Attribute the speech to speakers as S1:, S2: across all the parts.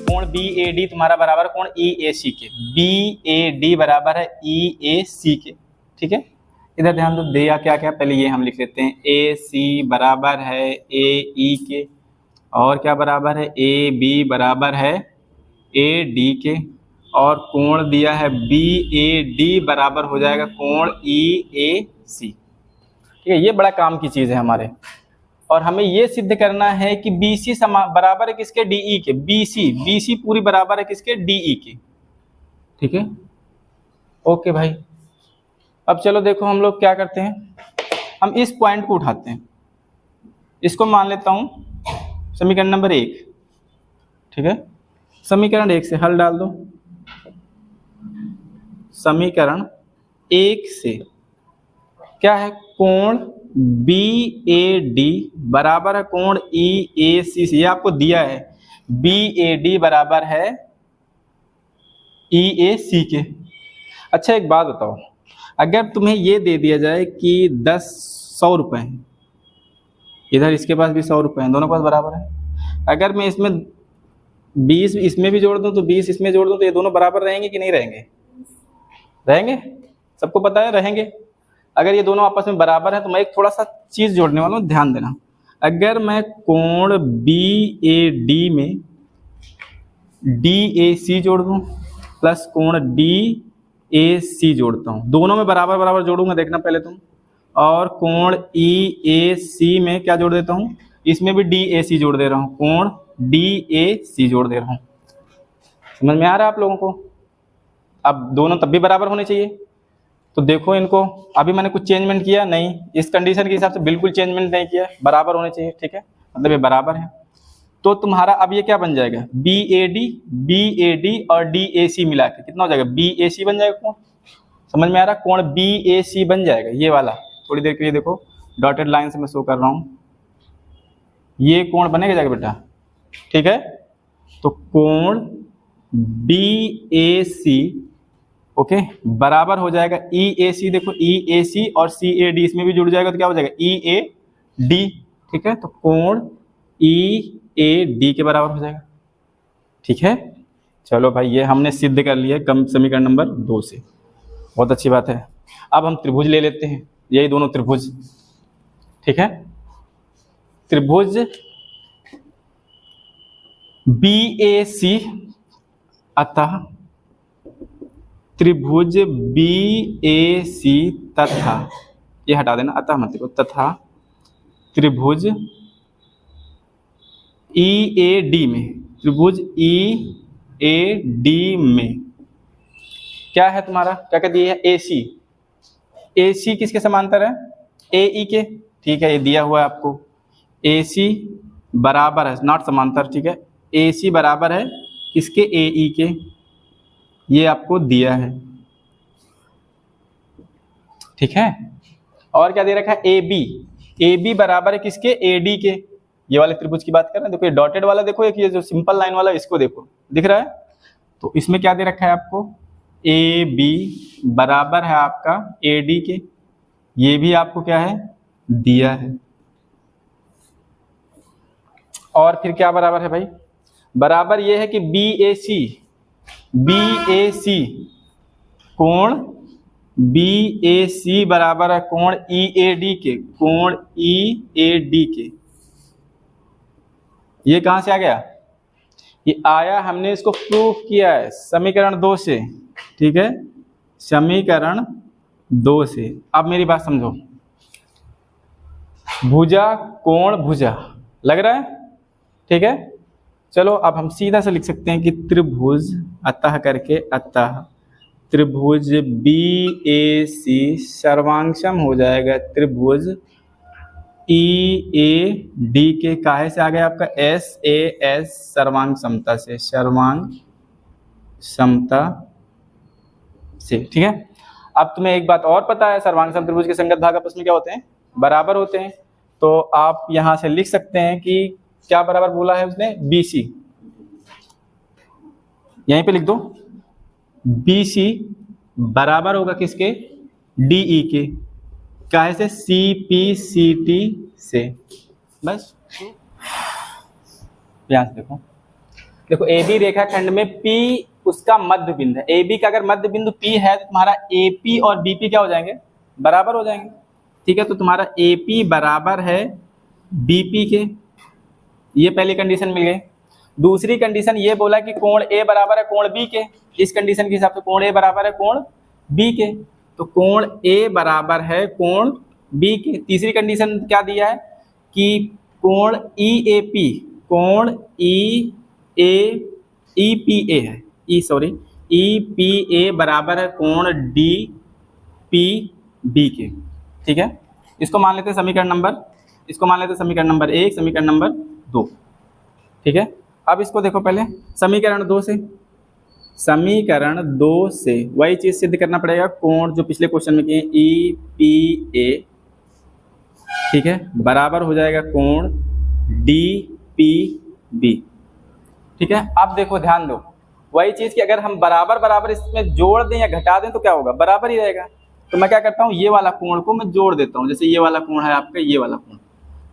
S1: कोण BAD तुम्हारा बराबर कोण EAC के, BAD बराबर है EAC के, ठीक है। इधर ध्यान दो, दिया क्या क्या, पहले ये हम लिख लेते हैं, AC बराबर है AE के, और क्या बराबर है, AB बराबर है AD के, और कोण दिया है BAD बराबर हो जाएगा कोण EAC, ठीक है। ये बड़ा काम की चीज है हमारे, और हमें ये सिद्ध करना है कि BC बराबर है किसके, DE के, BC पूरी बराबर है किसके, DE के, ठीक है। ओके भाई, अब चलो देखो हम लोग क्या करते हैं, हम इस पॉइंट को उठाते हैं, इसको मान लेता हूं समीकरण नंबर 1, ठीक है। समीकरण 1 से हल डाल दो, समीकरण 1 से क्या है, कोण BAD बराबर है कोण EAC से, ये आपको दिया है, BAD बराबर है EAC के। अच्छा एक बात बताओ, अगर तुम्हें ये दे दिया जाए कि 100 रुपये हैं, इधर इसके पास भी 100 रुपये हैं, दोनों के पास बराबर है, अगर मैं इसमें 20 इसमें भी जोड़ दूं तो 20 इसमें जोड़ दूं तो ये दोनों बराबर रहेंगे कि नहीं रहेंगे, रहेंगे, सबको पता है रहेंगे। अगर ये दोनों आपस में बराबर है तो मैं एक थोड़ा सा चीज जोड़ने वाला हूँ, ध्यान देना। अगर मैं कोण BAD में DAC जोड़ दूं प्लस कोण DAC जोड़ता हूँ, दोनों में बराबर बराबर जोड़ूंगा, देखना पहले तुम, और कोण EAC में क्या जोड़ देता हूँ, इसमें भी DAC जोड़ दे रहा हूँ, कोण DAC जोड़ दे रहा हूँ। समझ में आ रहा है आप लोगों को? अब दोनों तब भी बराबर होने चाहिए, तो देखो इनको, अभी मैंने कुछ चेंजमेंट किया नहीं, इस कंडीशन के हिसाब से बिल्कुल चेंजमेंट नहीं किया, बराबर होने चाहिए, ठीक है, मतलब ये बराबर है। तो तुम्हारा अब ये क्या बन जाएगा, BAD और DAC मिला के कितना हो जाएगा, BAC बन जाएगा कोण, समझ में आ रहा, कोण BAC बन जाएगा, ये वाला। थोड़ी देर के लिए देखो, डॉटेड लाइन से मैं शो कर रहा हूँ, ये कोण बनेगा जाएगा बेटा, ठीक है। तो कोण BAC ओके बराबर हो जाएगा EAC, देखो EAC और CAD इसमें भी जुड़ जाएगा तो क्या हो जाएगा EAD, ठीक है। तो कोण EAD के बराबर हो जाएगा, ठीक है। चलो भाई ये हमने सिद्ध कर लिया कम समीकरण नंबर 2 से, बहुत अच्छी बात है। अब हम त्रिभुज ले लेते हैं, यही दोनों त्रिभुज, ठीक है। त्रिभुज BAC, अतः त्रिभुज BAC तथा, ये हटा देना, अतः मत लिखो, तथा त्रिभुज EAD में, त्रिभुज EAD में क्या है तुम्हारा, क्या कहती है, AC किसके समांतर है, AE के, ठीक है, ये दिया हुआ है आपको, AC बराबर है, नॉट समांतर, ठीक है, AC बराबर है किसके, AE के, ये आपको दिया है, ठीक है। और क्या दे रखा है, AB बराबर है किसके, AD के, ये वाले त्रिभुज की बात कर रहे हैं। देखो ये डॉटेड वाला देखो, एक ये जो सिंपल लाइन वाला इसको देखो, दिख रहा है, तो इसमें क्या दे रखा है आपको, AB बराबर है आपका AD के, ये भी आपको क्या है, दिया है। और फिर क्या बराबर है भाई, बराबर ये है कि BAC कोण BAC बराबर है कोण EAD के, कोण EAD के, ये कहां से आ गया, ये आया, हमने इसको प्रूफ किया है समीकरण 2 से, ठीक है, समीकरण 2 से। अब मेरी बात समझो, भुजा कोण भुजा लग रहा है, ठीक है। चलो अब हम सीधा से लिख सकते हैं कि त्रिभुज, अतः करके, अतः त्रिभुज BAC सर्वांशम हो जाएगा त्रिभुज EAD के, काहे से आ गया आपका, SAS सर्वांग समता से, सर्वांग समता से, ठीक है। अब तुम्हें एक बात और पता है, सर्वांग सम त्रिभुज के संगत भाग आपस में क्या होते हैं, बराबर होते हैं। तो आप यहां से लिख सकते हैं कि क्या बराबर बोला है उसने, BC, यहीं पे लिख दो, BC बराबर होगा किसके, DE के, काहे से, CPCT से, बस ध्यान से देखो, देखो ए बी रेखाखंड में P उसका मध्य बिंदु है। ए बी का अगर मध्य बिंदु P है तो तुम्हारा AP और BP क्या हो जाएंगे, बराबर हो जाएंगे। ठीक है, तो तुम्हारा AP बराबर है BP के, ये पहली कंडीशन मिल गई। दूसरी कंडीशन ये बोला कि कोण A बराबर है कोण B के, इस कंडीशन के हिसाब से कोण A बराबर है कोण B के, तो कोण A बराबर है कोण B के। तीसरी कंडीशन क्या दिया है कि कोण EAP, कोण EPA है, EPA बराबर है कोण DPB के। ठीक है, इसको मान लेते हैं समीकरण नंबर, इसको मान लेते हैं समीकरण नंबर 1, समीकरण नंबर 2। ठीक है, अब इसको देखो पहले समीकरण 2 से, समीकरण 2 से वही चीज सिद्ध करना पड़ेगा, कोण जो पिछले क्वेश्चन में किए EPA, ठीक है, बराबर हो जाएगा कोण DPB। ठीक है, अब देखो ध्यान दो, वही चीज कि अगर हम बराबर बराबर इसमें जोड़ दें या घटा दें तो क्या होगा, बराबर ही रहेगा। तो मैं क्या करता हूँ, ये वाला कोण को मैं जोड़ देता हूँ, जैसे ये वाला कोण है आपका, ये वाला कोण,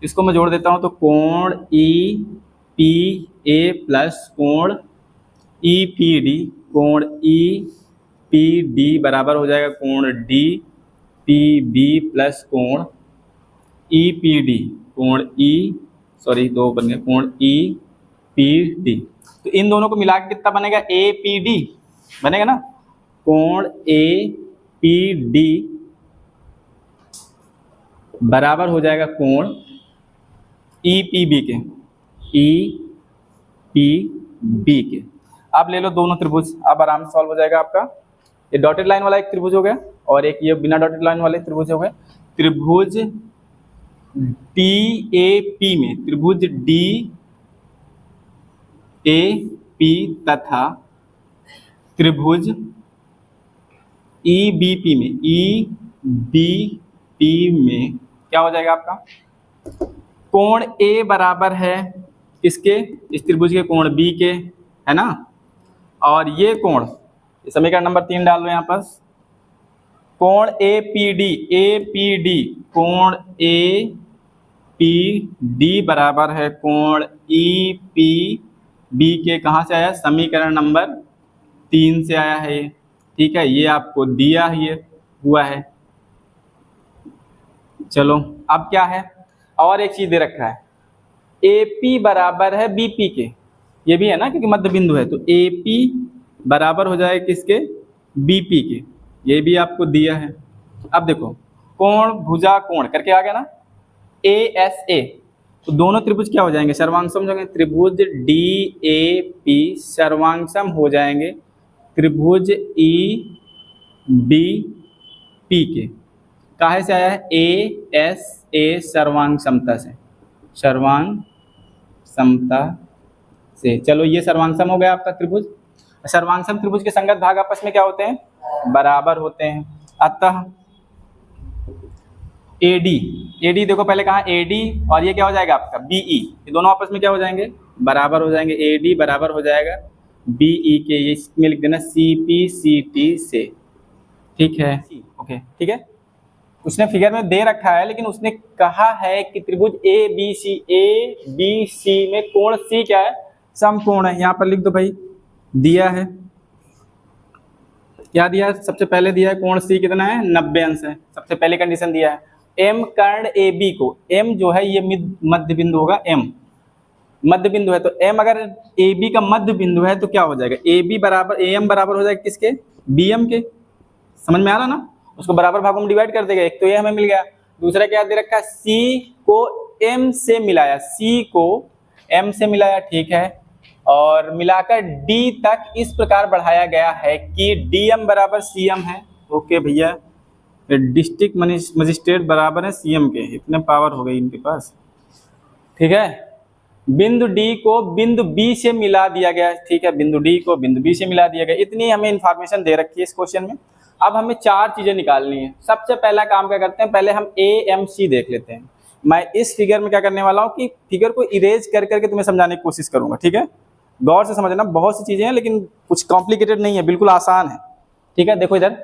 S1: इसको मैं जोड़ देता हूँ, तो कोण EPA प्लस कोण EPD, कोण EPD बराबर हो जाएगा कोण DPB प्लस कोण EPD, कोण दो बन गए, कोण EPD। तो इन दोनों को मिला के कितना बनेगा, APD बनेगा ना, कोण APD बराबर हो जाएगा कोण EPB के, EPB के। अब ले लो दोनों त्रिभुज, अब आराम से सॉल्व हो जाएगा आपका। ये डॉटेड लाइन वाला एक त्रिभुज हो गया और एक ये बिना डॉटेड लाइन वाले त्रिभुज हो गए। त्रिभुज DAP में, त्रिभुज DAP तथा त्रिभुज EBP में, EBP में क्या हो जाएगा आपका, कोण A बराबर है इसके, इस त्रिभुज के कोण B के, है ना, और ये कोण, समीकरण नंबर 3 डाल दो यहाँ पर, कोण APD, कोण APD बराबर है कोण EPB के, कहाँ से आया, समीकरण नंबर 3 से आया है ये। ठीक है, ये आपको दिया हुआ है। चलो अब क्या है, और एक चीज दे रखा है, AP बराबर है BP के, ये भी है ना क्योंकि मध्य बिंदु है, तो AP बराबर हो जाएगा किसके, BP के, ये भी आपको दिया है। अब देखो कोण भुजा कोण करके आ गया ना, ASA, तो दोनों त्रिभुज क्या हो जाएंगे, सर्वांगसम हो जाएंगे। त्रिभुज DAP सर्वांगसम हो जाएंगे त्रिभुज EBP के। काहे से आया है, ASA सर्वांग समता से, सर्वांग समता से। चलो ये सर्वांगसम हो गया आपका त्रिभुज। सर्वांगसम त्रिभुज के संगत भाग आपस में क्या होते हैं, बराबर होते हैं। अतः AD देखो पहले कहा AD, और ये क्या हो जाएगा आपका BE, ये दोनों आपस में क्या हो जाएंगे, बराबर हो जाएंगे। AD बराबर हो जाएगा BE के, ये इसमें लिख देना CPCT से। ठीक है, ओके ठीक है, उसने फिगर में दे रखा है लेकिन उसने कहा है कि त्रिभुज ABC में कोण C क्या है, समकोण है। यहाँ पर लिख दो भाई, दिया है, क्या दिया है, सबसे पहले दिया है कोण C कितना है, 90 अंश है, सबसे पहले कंडीशन दिया है। M कर्ण AB को, M जो है ये मध्य बिंदु होगा, M मध्य बिंदु है, तो M अगर AB का मध्य बिंदु है तो क्या हो जाएगा, AB बराबर AM बराबर हो जाएगा किसके, BM के। समझ में आ रहा ना, उसको बराबर भागों में डिवाइड कर देगा, एक तो ये हमें मिल गया, दूसरा क्या दे रखा है, C को M से मिलाया, C को M से मिलाया, ठीक है, और मिलाकर D तक इस प्रकार बढ़ाया गया है कि DM बराबर CM है। ओके भैया, डिस्ट्रिक्ट मजिस्ट्रेट बराबर है CM के, इतने पावर हो गई इनके पास। ठीक है, बिंदु D को बिंदु B से मिला दिया गया, ठीक है, बिंदु D को बिंदु B से मिला दिया गया, इतनी हमें इंफॉर्मेशन दे रखी है इस क्वेश्चन में। अब हमें 4 चीजें निकालनी है। सबसे पहला काम क्या करते हैं, पहले हम AMC देख लेते हैं। मैं इस फिगर में क्या करने वाला हूँ कि फिगर को इरेज कर करके तुम्हें समझाने की कोशिश करूंगा। ठीक है, गौर से समझना, बहुत सी चीजें हैं लेकिन कुछ कॉम्प्लिकेटेड नहीं है, बिल्कुल आसान है। ठीक है, देखो इधर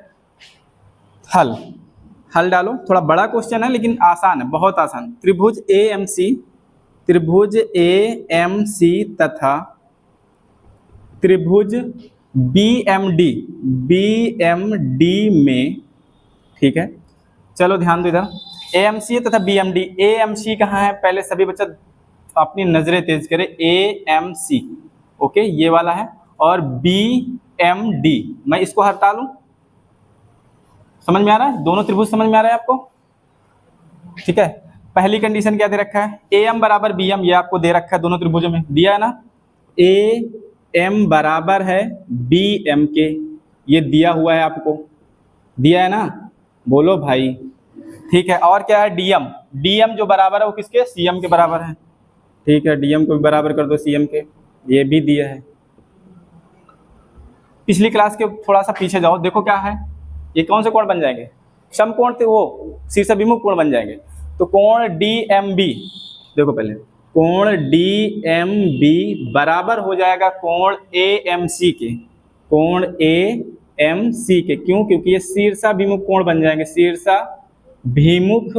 S1: हल डालो, थोड़ा बड़ा क्वेश्चन है लेकिन आसान है, बहुत आसान। त्रिभुज AMC त्रिभुज AMC तथा त्रिभुज BMD में, ठीक है, चलो ध्यान दो इधर, AMC तथा BMD। AMC कहाँ है, पहले सभी बच्चा अपनी नजरें तेज करें। AMC ओके, ये वाला है, और BMD मैं इसको हटा लूं, समझ में आ रहा है, दोनों त्रिभुज समझ में आ रहा है आपको, ठीक है। पहली कंडीशन क्या दे रखा है, AM बराबर BM, ये आपको दे रखा है दोनों त्रिभुजों में, दिया है ना, AM बराबर है BM के, ये दिया हुआ है आपको, दिया है ना, बोलो भाई, ठीक है। और क्या है, DM जो बराबर है वो किसके, CM के बराबर है, ठीक है, DM को भी बराबर कर दो CM के, ये भी दिया है। पिछली क्लास के थोड़ा सा पीछे जाओ, देखो क्या है, ये कौन से कोण बन जाएंगे, समकोण थे, वो शीर्षाभिमुख कोण बन जाएंगे। तो कोण DMB, देखो पहले कोण DMB बराबर हो जाएगा कोण AMC के, कोण AMC के, क्यों, क्योंकि ये शीर्षाभिमुख कोण बन जाएंगे, शीर्षाभिमुख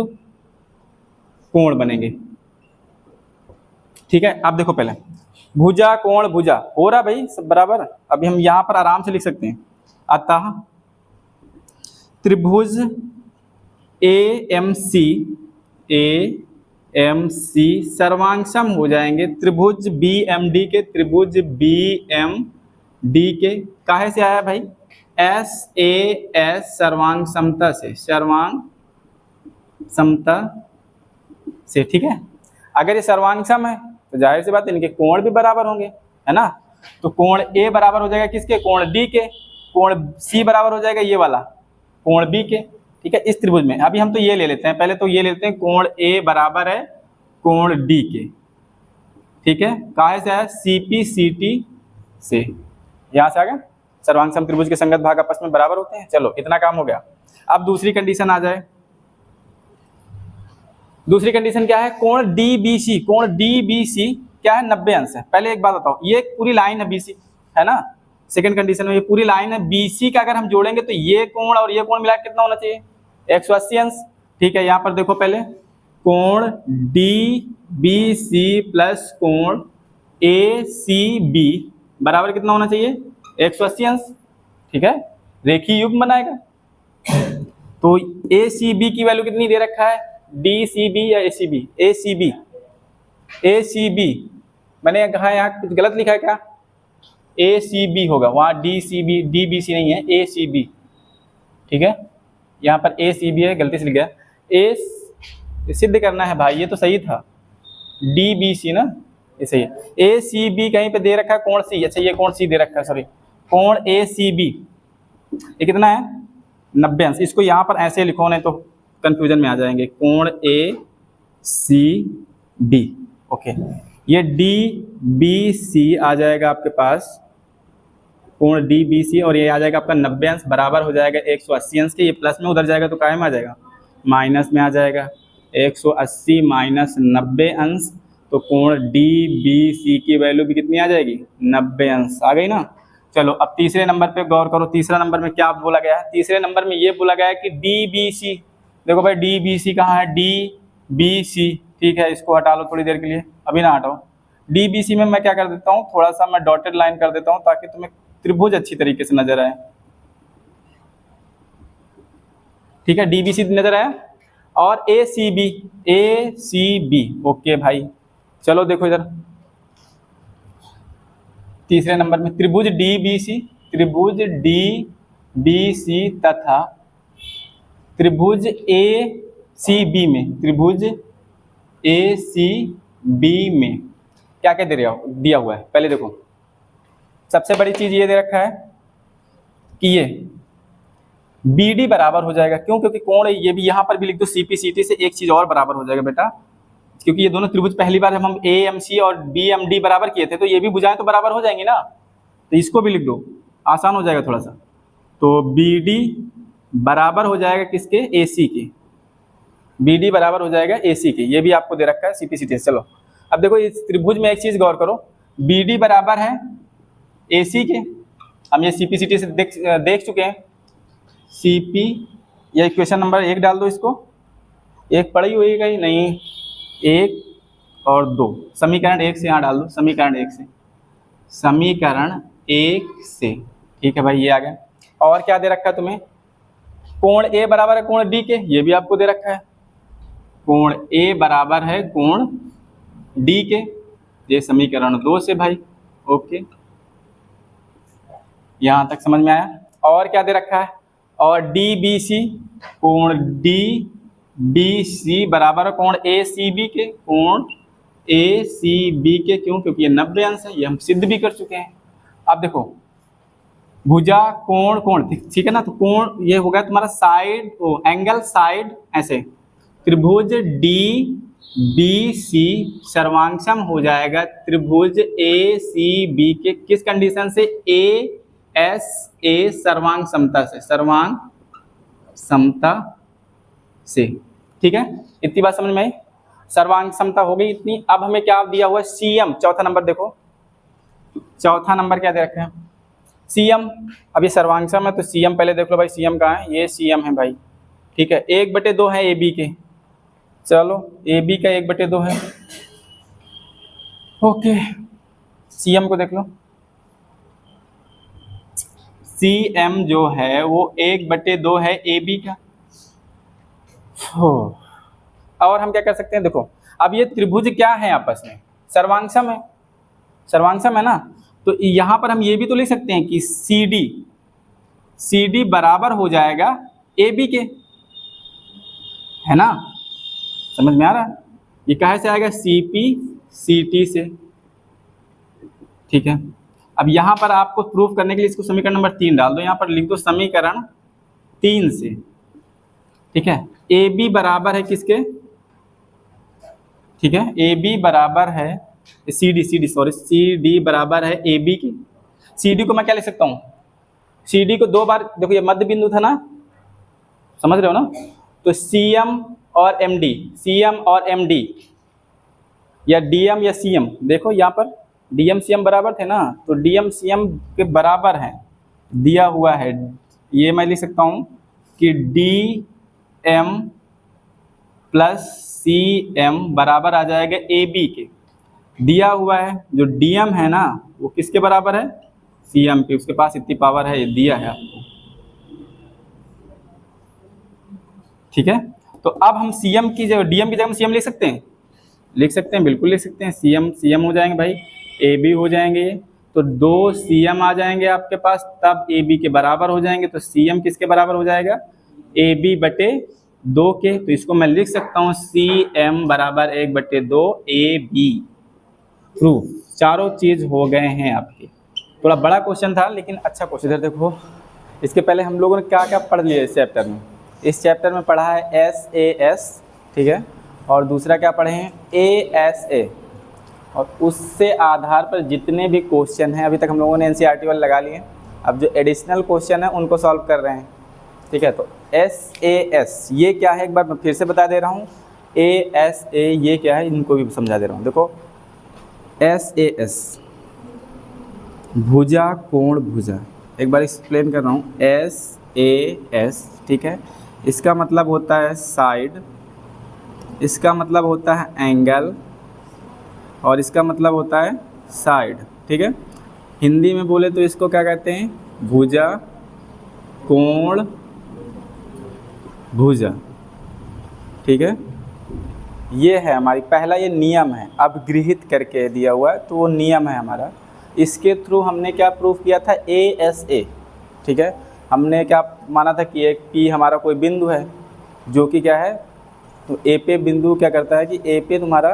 S1: कोण बनेंगे, ठीक है। अब देखो पहले भुजा कोण भुजा हो रहा भाई सब बराबर, अभी हम यहां पर आराम से लिख सकते हैं, अतः त्रिभुज AMC सर्वांगसम हो जाएंगे त्रिभुज BMD के, त्रिभुज BMD के, काहे से आया भाई, SAS सर्वांग समता से, सर्वांग समता से, ठीक है। अगर ये सर्वांगसम है तो जाहिर सी बात है इनके कोण भी बराबर होंगे, है ना। तो कोण A बराबर हो जाएगा किसके, कोण D के, कोण C बराबर हो जाएगा ये वाला कोण B के, ठीक है, इस त्रिभुज में। अभी हम तो ये ले लेते हैं, पहले तो ये लेते हैं, कोण A बराबर है कोण D के, ठीक है, काहे से आया, CPCT से, यहां से आ गया, सर्वांगसम त्रिभुज के संगत भाग आपस में बराबर होते हैं। चलो इतना काम हो गया। अब दूसरी कंडीशन आ जाए, दूसरी कंडीशन क्या है, कोण DBC, कोण DBC क्या है, 90 अंश है। पहले एक बात बताओ, ये पूरी लाइन है BC, है ना, सेकंड कंडीशन में ये पूरी लाइन है BC का अगर हम जोड़ेंगे तो ये कोण और ये कोण मिला कितना होना चाहिए, 180 अंश, ठीक है। यहाँ पर देखो पहले कोण DBC प्लस कोण ACB बराबर कितना होना चाहिए, 180 अंश, ठीक है, रेखीय युग्म बनाएगा। तो ACB की वैल्यू कितनी दे रखा है, DCB या ACB, ACB मैंने कहा यहाँ कुछ गलत लिखा है क्या, ACB होगा, वहाँ DBC नहीं है, ACB, ठीक है, यहाँ पर ACB है, गलती से लिख गया, A सिद्ध करना है भाई, ये तो सही था, DBC ना, ये सही है। ACB कहीं पे दे रखा है कोण C, अच्छा ये कोण C दे रखा है, सॉरी, कोण ACB ये कितना है, 90 अंश। इसको यहाँ पर ऐसे लिखो, नहीं तो कंफ्यूजन में आ जाएंगे, कोण ACB, ओके, ये DBC आ जाएगा आपके पास, कोण DBC, और ये आ जाएगा आपका 90 अंश, बराबर हो जाएगा 180 अंश के, ये प्लस में उधर जाएगा तो काय में आ जाएगा, माइनस में आ जाएगा, 180 माइनस 90 अंश, तो कोण DBC की वैल्यू भी कितनी आ जाएगी, 90 अंश आ गई ना। चलो अब तीसरे नंबर पे गौर करो, तीसरा नंबर में क्या बोला गया है, तीसरे नंबर में ये बोला गया है कि DBC, देखो भाई DBC कहाँ है, DBC, ठीक है, इसको हटा लो थोड़ी देर के लिए, अभी ना हटाओ। DBC में मैं क्या कर देता हूँ, थोड़ा सा मैं डॉटेड लाइन कर देता हूँ ताकि तुम्हें त्रिभुज अच्छी तरीके से नजर आए, ठीक है, DBC नजर आया, और ACB, ओके भाई। चलो देखो इधर तीसरे नंबर में त्रिभुज DBC तथा त्रिभुज ACB में, त्रिभुज ACB में क्या क्या दिया हुआ है, पहले देखो सबसे बड़ी चीज ये दे रखा है कि ये BD बराबर हो जाएगा, क्यों, क्योंकि कोण ये भी यहाँ पर भी लिख दो, CPCT से एक चीज और बराबर हो जाएगा बेटा, क्योंकि ये दोनों त्रिभुज पहली बार हम AMC और BMD बराबर किए थे, तो ये भी भुजाएं तो बराबर हो जाएंगी ना, तो इसको भी लिख दो, आसान हो जाएगा थोड़ा सा। तो BD बराबर हो जाएगा किसके, AC के, BD बराबर हो जाएगा AC के, ये भी आपको दे रखा है CPCT। चलो अब देखो इस त्रिभुज में एक चीज गौर करो, BD बराबर है AC के, हम ये CPCT से देख चुके हैं, CP, ये क्वेश्चन नंबर 1 डाल दो, इसको 1 पढ़ी हुई गई नहीं, 1 और 2, समीकरण 1 से यहाँ डाल दो, समीकरण 1 से, समीकरण 1 से, ठीक है भाई, ये आ गया। और क्या दे रखा है तुम्हें, कोण ए बराबर है कोण डी के, ये भी आपको दे रखा है, कोण ए बराबर है कोण डी के, ये समीकरण 2 से भाई। ओके, यहाँ तक समझ में आया। और क्या दे रखा है, और डी बी सी, कोण डी बी सी बराबर है कोण ए सी बी के, कोण ए सी बी के, क्यों, क्योंकि ये 90 अंश है, ये हम सिद्ध भी कर चुके हैं। अब देखो भुजा कोण कोण, ठीक है ना, तो कोण ये हो गया तुम्हारा साइड, एंगल साइड, ऐसे त्रिभुज डी बी सी सर्वांगसम हो जाएगा त्रिभुज ए सी बी के, किस कंडीशन से, ए एस ए सर्वांग समता से, सर्वांग समता से, ठीक है। इतनी बात समझ में आई, सर्वांग समता हो गई इतनी। अब हमें क्या दिया हुआ है, सीएम, चौथा नंबर देखो, चौथा नंबर क्या दे रखे हैं, सीएम। अब ये सर्वांगसम है तो सीएम पहले देख लो भाई, सीएम कहाँ है, ये सीएम है भाई, ठीक है। 1/2 है ए बी के, चलो ए बी का 1/2 है, ओके। सीएम को देख लो, सीएम जो है वो 1/2 है ए बी का। और हम क्या कर सकते हैं, देखो अब ये त्रिभुज क्या है आपस में, सर्वांगसम है, सर्वांगसम है ना, तो यहाँ पर हम ये भी तो लिख सकते हैं कि सी डी बराबर हो जाएगा ए बी के, है ना, समझ में आ रहा है। ये कहाँ से आएगा, सी पी सी टी से, ठीक है। अब यहाँ पर आपको प्रूफ करने के लिए इसको समीकरण नंबर 3 डाल दो, यहाँ पर लिख दो समीकरण 3 से, ठीक है। ए बी बराबर है किसके, ठीक है, ए बी बराबर है सी डी बराबर है ए बी की। सी डी को मैं क्या लिख सकता हूँ, सी डी को 2 बार, देखो ये मध्य बिंदु था ना, समझ रहे हो ना, तो सी एम और एम डी, सी एम और एम डी, या डी एम या सी एम, देखो यहाँ पर डी एम सी एम बराबर थे ना, तो डी एम सी एम के बराबर है, दिया हुआ है, ये मैं लिख सकता हूँ कि D M plus C M बराबर आ जाएगा ए बी के, दिया हुआ है, जो डी एम है ना वो किसके बराबर है, सी एम के, उसके पास इतनी पावर है, ये दिया है आपको, ठीक है। तो अब हम सी एम की जगह, डी एम की जगह सी एम लिख सकते हैं, लिख सकते हैं, बिल्कुल लिख सकते हैं, सी एम हो जाएंगे भाई, ए बी हो जाएंगे, तो 2 सी एम आ जाएंगे आपके पास, तब ए बी के बराबर हो जाएंगे, तो सी एम किसके बराबर हो जाएगा, ए बी बटे 2 के, तो इसको मैं लिख सकता हूँ सी एम बराबर 1/2 ए बी। प्रूफ, चारों चीज हो गए हैं आपके। थोड़ा बड़ा क्वेश्चन था लेकिन अच्छा क्वेश्चन। इधर देखो, इसके पहले हम लोगों ने क्या क्या पढ़ लिया इस चैप्टर में, इस चैप्टर में पढ़ा है एस ए एस, ठीक है, और दूसरा क्या पढ़े हैं, ए एस ए, और उससे आधार पर जितने भी क्वेश्चन हैं, अभी तक हम लोगों ने एनसीईआरटी वाले लगा लिए, अब जो एडिशनल क्वेश्चन है उनको सॉल्व कर रहे हैं, ठीक है। तो एस ए एस ये क्या है, एक बार मैं फिर से बता दे रहा हूँ, ए एस ए ये क्या है, इनको भी समझा दे रहा हूँ। देखो एस ए एस, भुजा कोण भुजा, एक बार एक्सप्लेन कर रहा हूँ, एस ए एस, ठीक है, इसका मतलब होता है साइड, इसका मतलब होता है एंगल, और इसका मतलब होता है साइड, ठीक है। हिंदी में बोले तो इसको क्या कहते हैं, भुजा कोण भुजा, ठीक है। ये है हमारी पहला, ये नियम है, अब गृहीत करके दिया हुआ है तो वो नियम है हमारा। इसके थ्रू हमने क्या प्रूफ किया था, ए एस ए, ठीक है। हमने क्या माना था कि एक पी हमारा कोई बिंदु है जो कि क्या है, तो ए पे बिंदु क्या करता है कि ए पे तुम्हारा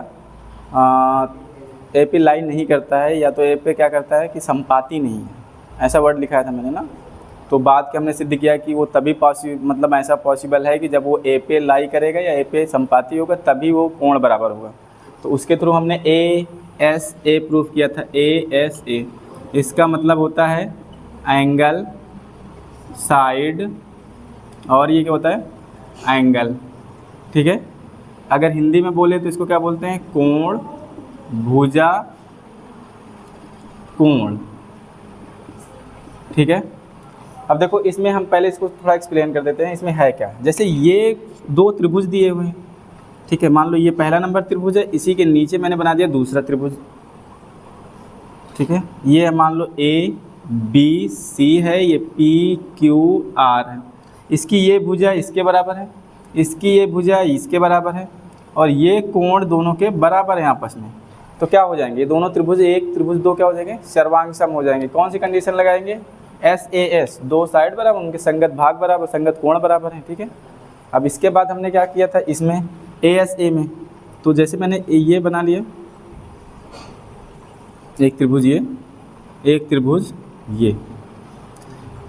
S1: ए पे लाइन नहीं करता है, या तो ए पे क्या करता है कि संपाती नहीं है, ऐसा वर्ड लिखाया था मैंने ना। तो बात के हमने सिद्ध किया कि वो तभी मतलब ऐसा पॉसिबल है कि जब वो ए पे लाई करेगा या ए पे संपाती होगा तभी वो कोण बराबर होगा। तो उसके थ्रू हमने ए एस ए प्रूफ किया था, ए एस ए, इसका मतलब होता है एंगल, साइड, और ये क्या होता है एंगल, ठीक है। अगर हिंदी में बोले तो इसको क्या बोलते हैं, कोण भुजा कोण, ठीक है। अब देखो इसमें हम पहले इसको थोड़ा एक्सप्लेन कर देते हैं, इसमें है क्या, जैसे ये 2 त्रिभुज दिए हुए हैं, ठीक है, मान लो ये पहला नंबर त्रिभुज है, इसी के नीचे मैंने बना दिया दूसरा त्रिभुज। ठीक है, ये मान लो ए बी सी है, ये पी क्यू आर है। इसकी ये भुजा इसके बराबर है, इसकी ये भुजा इसके बराबर है, और ये कोण दोनों के बराबर है आपस में। तो क्या हो जाएंगे, दोनों त्रिभुज एक त्रिभुज दो क्या हो जाएंगे, सर्वांग सम हो जाएंगे। कौन सी कंडीशन लगाएंगे, एस ए एस, दो साइड बराबर, उनके संगत भाग बराबर, संगत कोण बराबर है। ठीक है, अब इसके बाद हमने क्या किया था इसमें ए एस ए में, तो जैसे मैंने ये बना लिया एक त्रिभुज, ये एक त्रिभुज,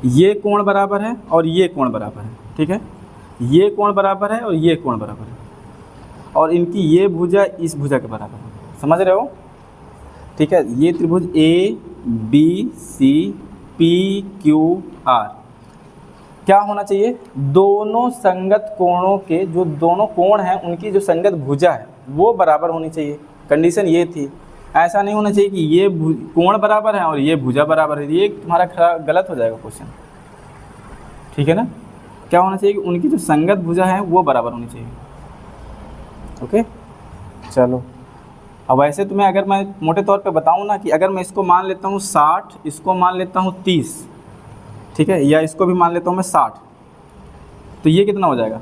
S1: ये कोण बराबर है और ये कोण बराबर है। ठीक है, ये कोण बराबर है और ये कोण बराबर है, और इनकी ये भुजा इस भुजा के बराबर है। समझ रहे हो? ठीक है, ये त्रिभुज A B C P Q R क्या होना चाहिए, दोनों संगत कोणों के जो दोनों कोण हैं उनकी जो संगत भुजा है वो बराबर होनी चाहिए। कंडीशन ये थी, ऐसा नहीं होना चाहिए कि ये कोण बराबर है और ये भुजा बराबर है, ये तुम्हारा गलत हो जाएगा क्वेश्चन। ठीक है ना, क्या होना चाहिए कि उनकी जो संगत भुजा है वो बराबर होनी चाहिए। ओके, चलो अब ऐसे तुम्हें अगर मैं मोटे तौर पे बताऊं ना कि अगर मैं इसको मान लेता हूँ 60, इसको मान लेता हूँ 30, ठीक है, या इसको भी मान लेता हूँ मैं 60, तो ये कितना हो जाएगा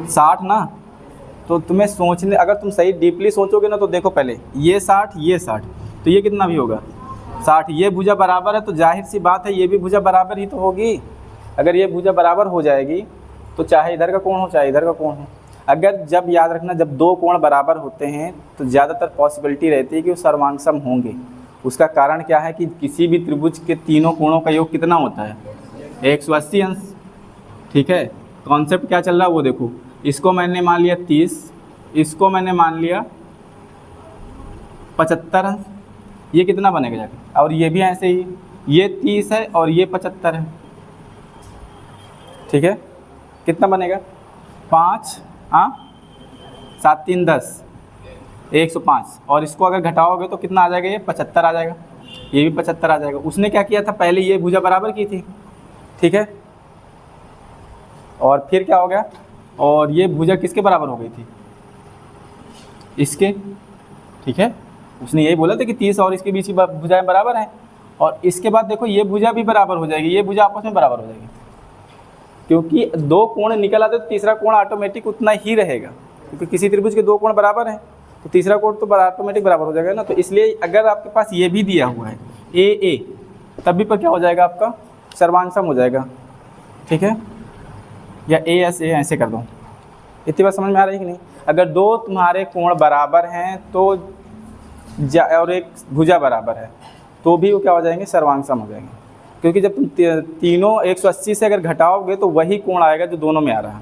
S1: 60 ना। तो तुम्हें सोचने, अगर तुम सही डीपली सोचोगे ना तो देखो पहले ये 60 ये 60, तो ये कितना भी होगा 60। ये भुजा बराबर है तो जाहिर सी बात है ये भी भुजा बराबर ही तो होगी। अगर ये भुजा बराबर हो जाएगी तो चाहे इधर का कोण हो चाहे इधर का कोण हो, अगर जब याद रखना जब दो कोण बराबर होते हैं तो ज़्यादातर पॉसिबिलिटी रहती है कि वो सर्वांगसम होंगे। उसका कारण क्या है कि किसी भी त्रिभुज के तीनों कोणों का योग कितना होता है 180 अंश। ठीक है, कॉन्सेप्ट क्या चल रहा है वो देखो, इसको मैंने मान लिया 30, इसको मैंने मान लिया 75 अंश, ये कितना बनेगा जाके, और ये भी ऐसे ही, ये 30 है और ये 75 है। ठीक है, कितना बनेगा 5 7 3 10 105, और इसको अगर घटाओगे तो कितना आ जाएगा, ये 75 आ जाएगा, ये भी 75 आ जाएगा। उसने क्या किया था, पहले ये भुजा बराबर की थी। ठीक है, और फिर क्या हो गया, और ये भुजा किसके बराबर हो गई थी, इसके। ठीक है, उसने यही बोला था कि 30 और इसके बीच की भुजाएं बराबर हैं, और इसके बाद देखो ये भुजा भी बराबर हो जाएगी, ये भुजा आपस में बराबर हो जाएगी, क्योंकि दो कोण निकल आते तो तीसरा कोण ऑटोमेटिक उतना ही रहेगा, क्योंकि किसी त्रिभुज के दो कोण बराबर हैं तो तीसरा कोण तो ऑटोमेटिक बराबर हो जाएगा ना। तो इसलिए अगर आपके पास ये भी दिया हुआ है ए ए, तब भी पर क्या हो जाएगा आपका सर्वांगसम हो जाएगा। ठीक है, या ए एस ए ऐसे कर दो। इतनी बात समझ में आ रही है कि नहीं? अगर दो तुम्हारे कोण बराबर हैं तो और एक भुजा बराबर है तो भी वो क्या हो जाएंगे, सर्वांगसम हो जाएंगे, क्योंकि जब तुम तीनों 180 से अगर घटाओगे तो वही कोण आएगा जो दोनों में आ रहा है,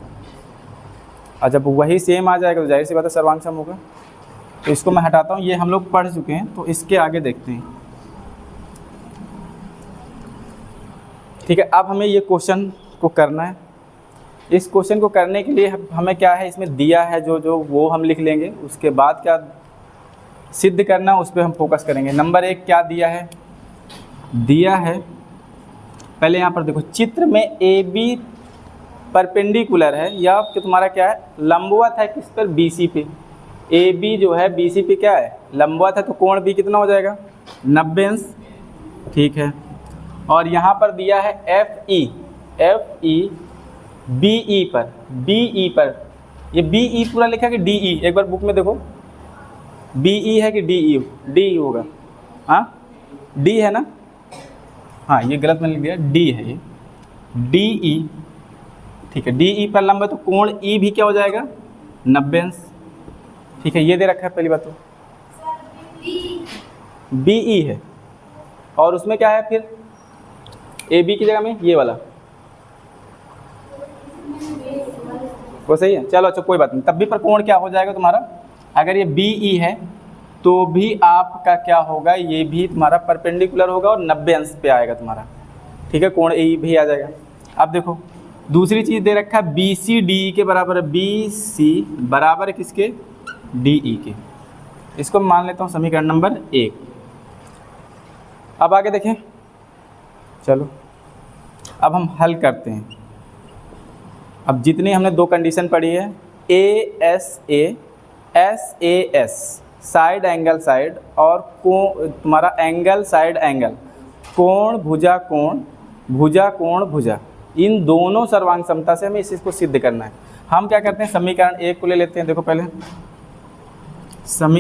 S1: और जब वही सेम आ जाएगा तो जाहिर सी बात है सर्वांगसम होगा। तो इसको मैं हटाता हूँ, ये हम लोग पढ़ चुके हैं, तो इसके आगे देखते हैं। ठीक है, अब हमें ये क्वेश्चन को करना है। इस क्वेश्चन को करने के लिए हमें क्या है, इसमें दिया है जो वो हम लिख लेंगे, उसके बाद क्या सिद्ध करना उस पर हम फोकस करेंगे। नंबर 1 क्या दिया है, दिया है पहले यहाँ पर देखो, चित्र में ए बी परपेंडिकुलर है या कि तुम्हारा क्या है, लंबवत है किस पर, बी सी पे। ए बी जो है बी सी पे क्या है, लंबवत है, तो कोण भी कितना हो जाएगा 90 अंश। ठीक है, और यहाँ पर दिया है एफ ई बी ई पर, ये बी ई पूरा लिखा है कि डी ई, एक बार बुक में देखो बी ई है कि डी ई होगा, हाँ डी है ना, हाँ ये गलत मैंने लिख दिया, डी है ये, डी ई। ठीक है, डी ई पर लंबा, तो कोण ई भी क्या हो जाएगा 90 अंश। ठीक है, ये दे रखा है पहली बात, तो बी ई है, और उसमें क्या है फिर ए बी की जगह में ये वाला, वो सही है। चलो अच्छा कोई बात नहीं, तब भी पर कोण क्या हो जाएगा तुम्हारा, अगर ये बी ई है तो भी आपका क्या होगा, ये भी तुम्हारा परपेंडिकुलर होगा और 90 अंश पे आएगा तुम्हारा। ठीक है, कोण ए भी आ जाएगा। अब देखो दूसरी चीज़ दे रखा है बी सी डी ई के बराबर है, बी सी बराबर है किसके, डी ई के। इसको मान लेता हूँ समीकरण नंबर 1। अब आगे देखें, चलो अब हम हल करते हैं। अब जितनी हमने दो कंडीशन पढ़ी है ASA, SAS side angle side, और कोण तुम्हारा एंगल साइड एंगल, कोण भुजा कोण, भुजा कोण भुजा, इन दोनों सर्वांग समता से हमें इस चीज़ को सिद्ध करना है। हम क्या करते हैं, समीकरण 1 को ले लेते हैं। देखो पहले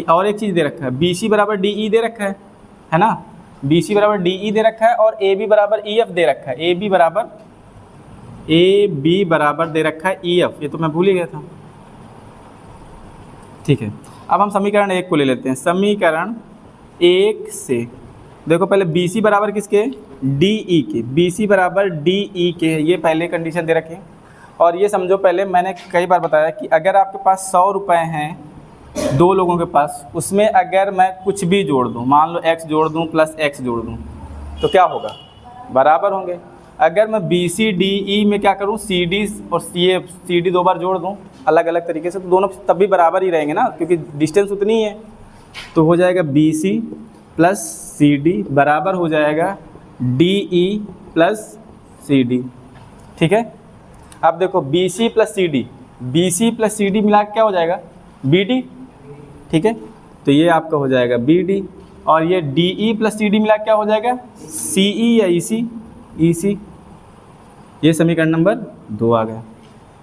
S1: और एक चीज़ दे रखा है, BC बराबर DE दे रखा है ना, BC बराबर DE दे रखा है, और AB बराबर EF दे रखा है, AB बराबर दे रखा है EF, ये तो मैं भूल ही गया था। ठीक है, अब हम समीकरण 1 को ले लेते हैं। समीकरण 1 से देखो पहले BC बराबर किसके, DE के, BC बराबर DE के, ये पहले कंडीशन दे रखे। और ये समझो, पहले मैंने कई बार बताया कि अगर आपके पास 100 रुपये हैं दो लोगों के पास, उसमें अगर मैं कुछ भी जोड़ दूं, मान लो x जोड़ दूं प्लस x जोड़ दूं, तो क्या होगा, बराबर होंगे। अगर मैं BC DE में क्या करूं, CD और CD 2 बार जोड़ दूं अलग अलग तरीके से, तो दोनों तब भी बराबर ही रहेंगे ना, क्योंकि डिस्टेंस उतनी ही है। तो हो जाएगा BC प्लस CD बराबर हो जाएगा DE प्लस CD। ठीक है, अब देखो BC प्लस CD मिला के क्या हो जाएगा, BD। ठीक है, तो ये आपका हो जाएगा BD, और ये DE प्लस CD मिला क्या हो जाएगा, CE या EC। ये समीकरण नंबर 2 आ गया।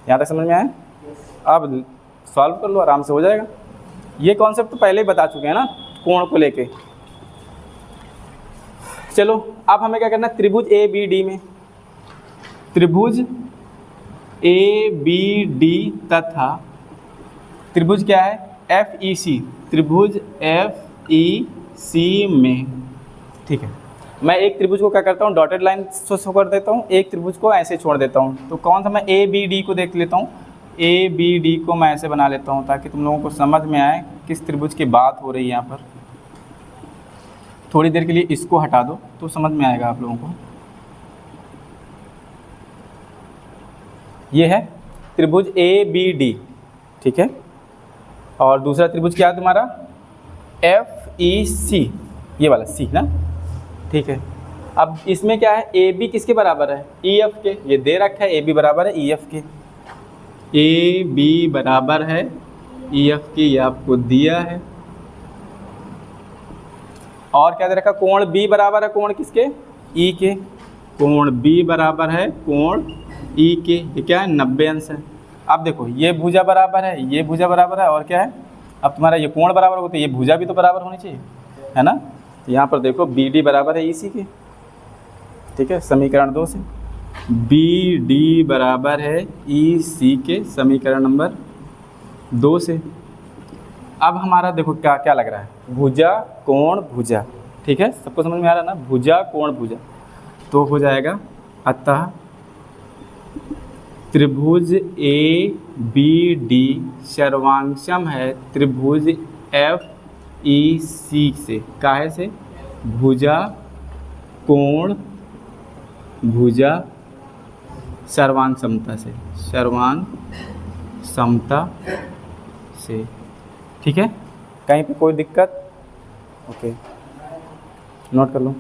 S1: यहाँ तक समझ में आया? अब सॉल्व कर लो, आराम से हो जाएगा। ये कॉन्सेप्ट तो पहले ही बता चुके हैं ना, कोण को लेके। चलो अब हमें क्या करना है, त्रिभुज ABD में, त्रिभुज ABD तथा त्रिभुज क्या है, FEC, त्रिभुज FEC में। ठीक है, मैं एक त्रिभुज को क्या करता हूँ, डॉटेड लाइन से शो कर देता हूँ, एक त्रिभुज को ऐसे छोड़ देता हूँ। तो कौन सा, मैं ABD को देख लेता हूँ, ABD को मैं ऐसे बना लेता हूँ ताकि तुम लोगों को समझ में आए किस त्रिभुज की बात हो रही है। यहाँ पर थोड़ी देर के लिए इसको हटा दो तो समझ में आएगा आप लोगों को। ये है त्रिभुज ABD। ठीक है, और दूसरा त्रिभुज क्या है तुम्हारा, FEC, ये वाला C ना। ठीक है, अब इसमें क्या है, AB किसके बराबर है, EF के, ये दे रखा है AB बराबर है EF के, AB बराबर है EF के, ये आपको दिया है। और क्या दे रखा, कोण B बराबर है कोण किसके, E के, कोण B बराबर है कोण E के, ये क्या है 90 अंश है। अब देखो ये भुजा बराबर है, ये भुजा बराबर है, और क्या है, अब तुम्हारा ये कोण बराबर होता है, ये भुजा भी तो बराबर होनी चाहिए, है ना। तो यहाँ पर देखो BD बराबर है EC के। ठीक है, समीकरण 2 से BD बराबर है EC के, समीकरण नंबर 2 से। अब हमारा देखो क्या क्या लग रहा है, भुजा कोण भुजा। ठीक है, सबको समझ में आ रहा है ना, भुजा कोण भुजा। तो हो जाएगा, अतः त्रिभुज ABD सर्वांगसम है त्रिभुज FEC से। काहे से, भुजा कोण भुजा सर्वांग समता से, सर्वांग समता से। ठीक है, कहीं पे कोई दिक्कत, ओके नोट कर लो।